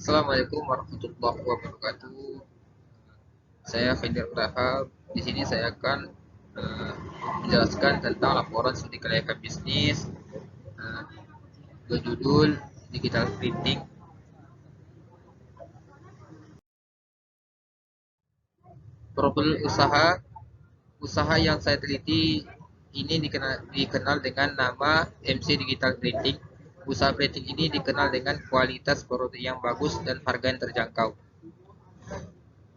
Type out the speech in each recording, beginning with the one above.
Assalamualaikum warahmatullahi wabarakatuh. Saya Fajar Rahab. Di sini saya akan menjelaskan tentang laporan studi kelayakan bisnis eh, berjudul Digital Printing. Profil usaha yang saya teliti ini dikenal dengan nama MC Digital Printing. Usaha printing ini dikenal dengan kualitas produk yang bagus dan harga yang terjangkau.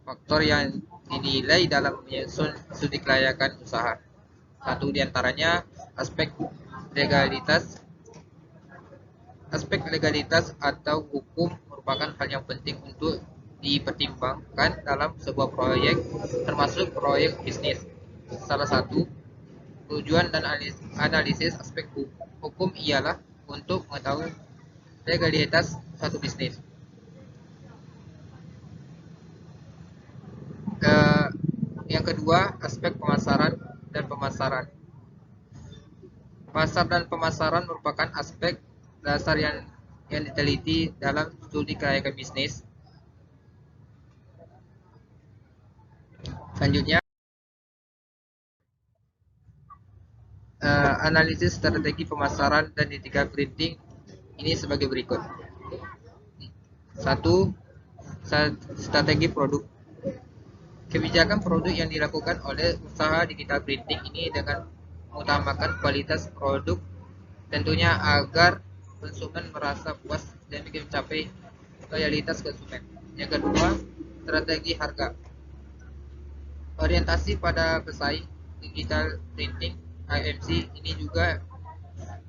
Faktor yang dinilai dalam menyusun studi kelayakan usaha. Satu diantaranya aspek legalitas. Aspek legalitas atau hukum merupakan hal yang penting untuk dipertimbangkan dalam sebuah proyek, termasuk proyek bisnis. Salah satu tujuan dan analisis aspek hukum ialah untuk mengetahui legalitas satu bisnis. Yang kedua, aspek pemasaran dan pemasaran. Pasar dan pemasaran merupakan aspek dasar yang diteliti dalam studi kelayakan bisnis. Selanjutnya, analisis strategi pemasaran dan digital printing ini sebagai berikut. Satu, strategi produk. Kebijakan produk yang dilakukan oleh usaha digital printing ini dengan mengutamakan kualitas produk, tentunya agar konsumen merasa puas dan mencapai loyalitas konsumen. Yang kedua, strategi harga. Orientasi pada pesaing digital printing (IMC) ini juga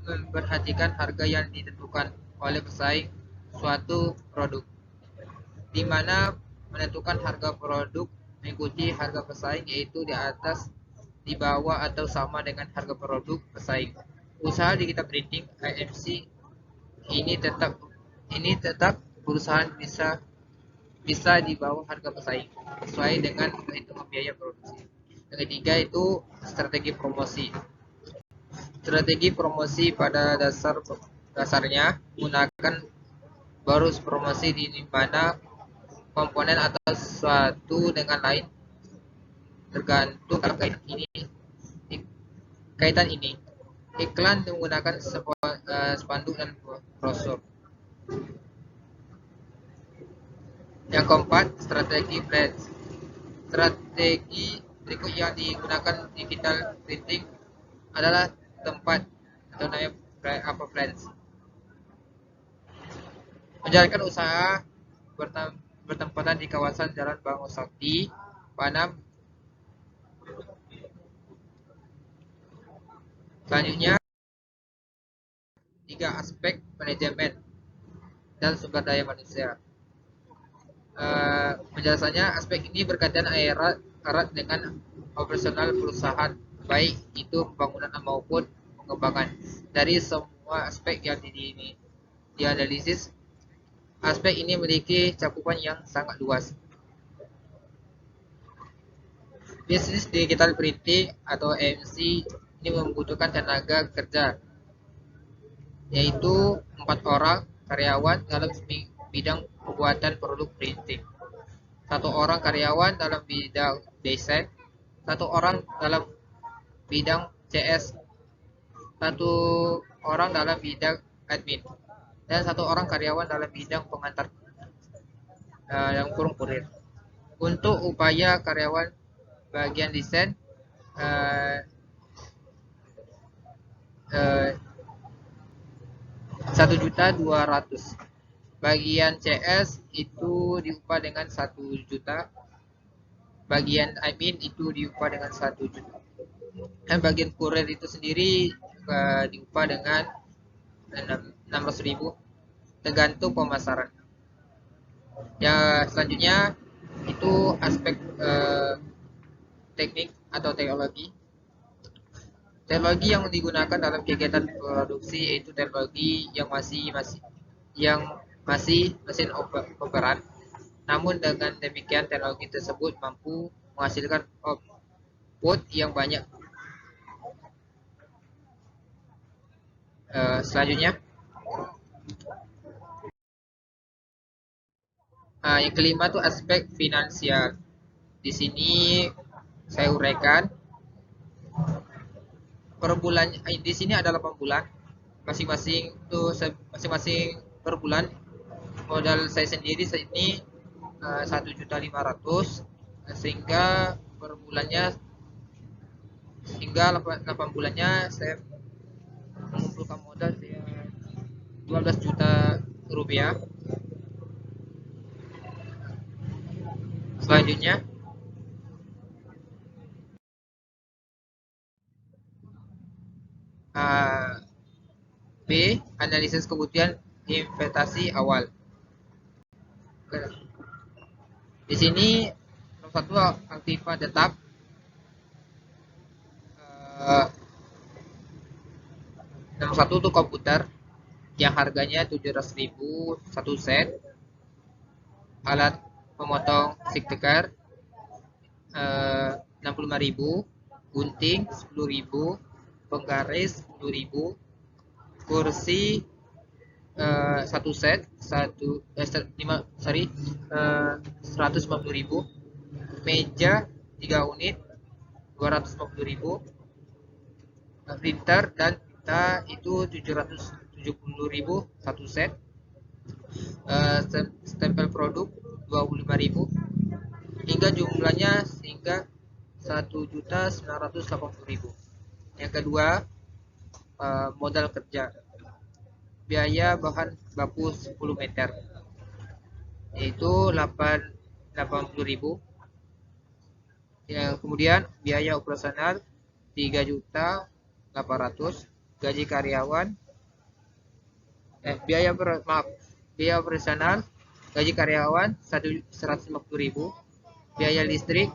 memperhatikan harga yang ditentukan oleh pesaing suatu produk, di mana menentukan harga produk mengikuti harga pesaing, yaitu di atas, di bawah, atau sama dengan harga produk pesaing. Usaha digital printing (IMC) ini tetap perusahaan bisa di bawah harga pesaing sesuai dengan perhitungan biaya produksi. Yang ketiga itu strategi promosi. Strategi promosi pada dasarnya menggunakan barus promosi di mana komponen atau suatu dengan lain tergantung dalam kaitan ini. Iklan menggunakan spanduk dan brosur. Yang keempat, strategi brands. Strategi berikut yang digunakan digital printing adalah tempat atau namanya brands. Menjalankan usaha bertempatan di kawasan Jalan Bangun Sakti, Panam. Selanjutnya, 3 aspek manajemen dan sumber daya manusia. Penjelasannya, aspek ini berkaitan erat dengan operasional perusahaan, baik itu pembangunan maupun pengembangan. Dari semua aspek yang dianalisis, aspek ini memiliki cakupan yang sangat luas. Bisnis digital printing atau MC ini membutuhkan tenaga kerja, yaitu 4 orang karyawan dalam bidang pembuatan produk printing, 1 orang karyawan dalam bidang desain, 1 orang dalam bidang CS, 1 orang dalam bidang admin, dan 1 orang karyawan dalam bidang pengantar yang kurir. Untuk upaya karyawan bagian desain, 1.200.000. Bagian CS itu diupah dengan 1 juta. Bagian admin itu diupah dengan 1 juta. Dan bagian kurir itu sendiri diupah dengan 600.000 tergantung pemasaran. Ya, selanjutnya itu aspek teknik atau teknologi. Teknologi yang digunakan dalam kegiatan produksi yaitu teknologi yang masih mesin operan. Namun dengan demikian teknologi tersebut mampu menghasilkan output yang banyak. Selanjutnya, Yang kelima tuh aspek finansial. Di sini saya uraikan per bulan. Di sini ada 8 bulan. Masing-masing per bulan modal saya sendiri saat ini 1.500.000, sehingga per bulannya hingga 8 bulannya saya mengumpulkan modal 12 juta rupiah. Selanjutnya uh, B. Analisis kebutuhan investasi awal. Di sini nomor satu aktiva tetap, uh, nomor satu tuh komputer yang harganya 700.000 satu set, alat pemotong stick tegar 65.000, gunting 10.000, penggaris 10.000, kursi satu set 150.000, meja 3 unit 250.000, printer dan tinta itu 770.000 satu set, stempel produk 25.000, hingga jumlahnya sehingga 1.980.000. Yang kedua, modal kerja, biaya bahan baku 10 meter yaitu 80.000. Yang kemudian biaya operasional 3.800.000, gaji karyawan biaya operasional gaji karyawan 150.000, biaya listrik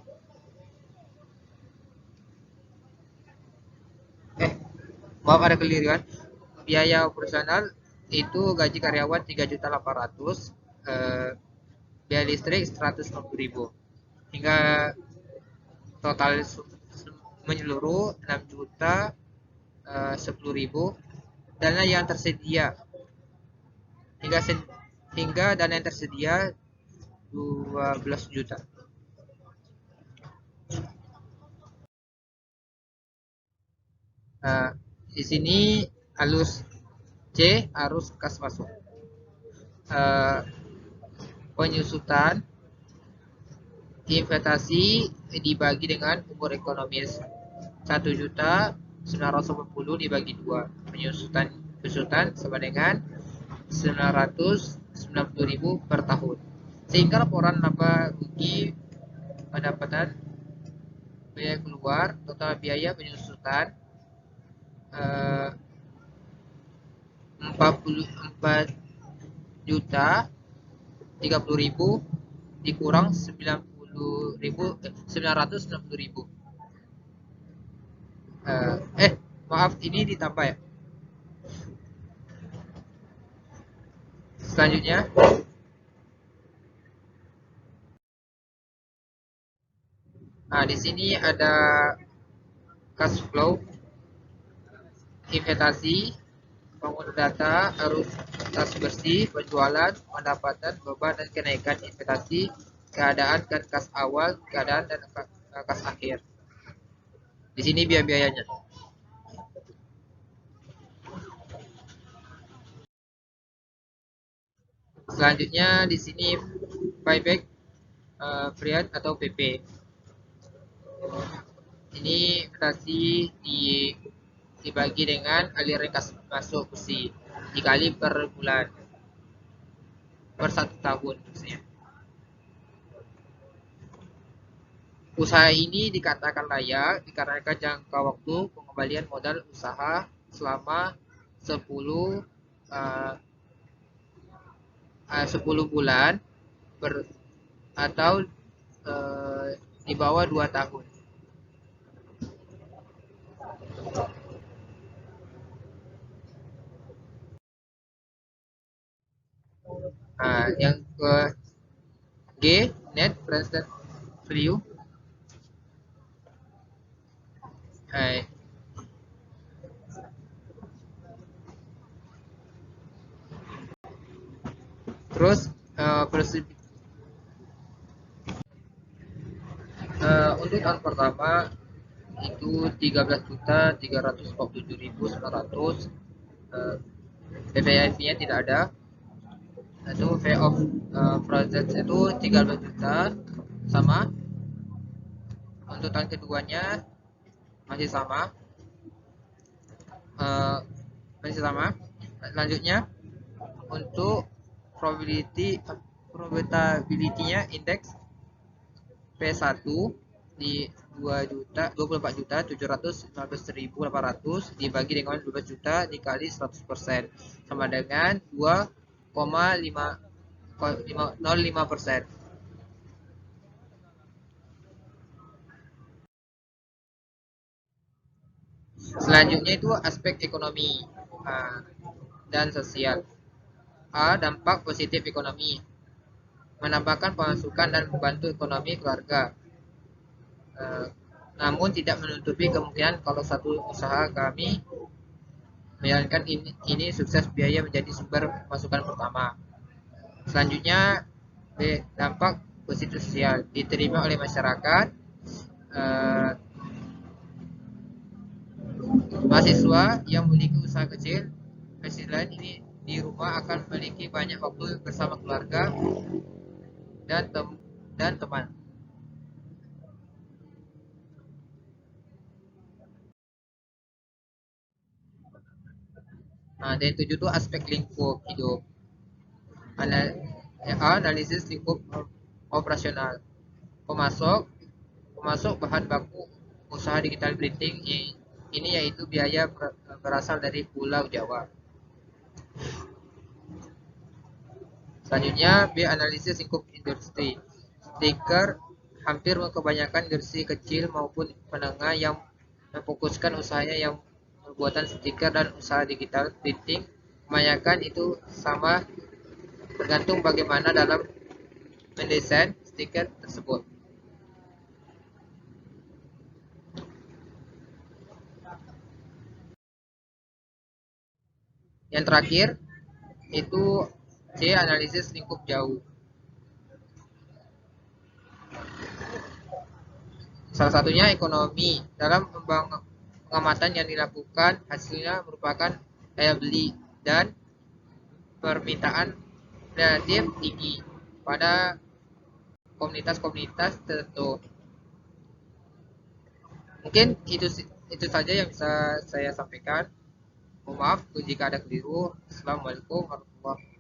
ada keliruan, biaya operasional itu gaji karyawan 3.800.000, biaya listrik 150.000, hingga total menyeluruh 6.010.000. Dana yang tersedia hingga dana yang tersedia 12 juta. Di sini arus C, arus kas masuk. Penyusutan investasi dibagi dengan umur ekonomis 1.980.000 dibagi 2. Penyusutan sama dengan 990.000 per tahun, sehingga laporan laba rugi pendapatan biaya keluar total biaya penyusutan 44.030.000 dikurang 990.000. Maaf, ini ditambah ya. Selanjutnya di sini ada cash flow, investasi, pengguna data, arus kas bersih, penjualan, pendapatan, beban dan kenaikan investasi, keadaan dan kas awal, keadaan dan kas akhir. Di sini biaya-biayanya. Selanjutnya di sini buyback period atau PP. Ini investasi dibagi dengan aliran kas masuk bersih dikali per bulan per 1 tahun maksudnya. Usaha ini dikatakan layak dikarenakan jangka waktu pengembalian modal usaha selama 10 bulan atau di bawah 2 tahun. Yang ke G, net present value. Terus Untuk tahun pertama itu 13.347.900. PPIV-nya tidak ada. Itu pay of project itu 13 juta sama. Untuk tahun keduanya masih sama. Eh, Masih sama. Selanjutnya untuk probability-nya indeks P1 di 24.719.800 dibagi dengan 12 juta dikali 100% sama dengan 2,05%. Selanjutnya itu aspek ekonomi dan sosial. Dampak positif ekonomi, menambahkan pemasukan dan membantu ekonomi keluarga. Namun tidak menutupi kemungkinan kalau satu usaha kami menjalankan ini sukses, biaya menjadi sumber masukan pertama. Selanjutnya dampak positif sosial, diterima oleh masyarakat. Mahasiswa yang memiliki usaha kecil selain ini di rumah akan memiliki banyak waktu bersama keluarga dan teman. Dan 7 itu aspek lingkup hidup. Analisis lingkup operasional. Pemasok pemasok bahan baku usaha digital printing ini yaitu biaya berasal dari Pulau Jawa. Selanjutnya analisis lingkup industri. Stiker hampir kebanyakan industri kecil maupun menengah yang memfokuskan usahanya yang pembuatan stiker dan usaha digital printing kebanyakan itu sama, tergantung bagaimana dalam mendesain stiker tersebut. Yang terakhir itu C, analisis lingkup jauh. Salah satunya ekonomi. Dalam pengamatan yang dilakukan, hasilnya merupakan daya beli dan permintaan relatif tinggi pada komunitas-komunitas tertentu. Mungkin itu saja yang bisa saya sampaikan. Mohon maaf jika ada keliru. Assalamualaikum warahmatullahi wabarakatuh.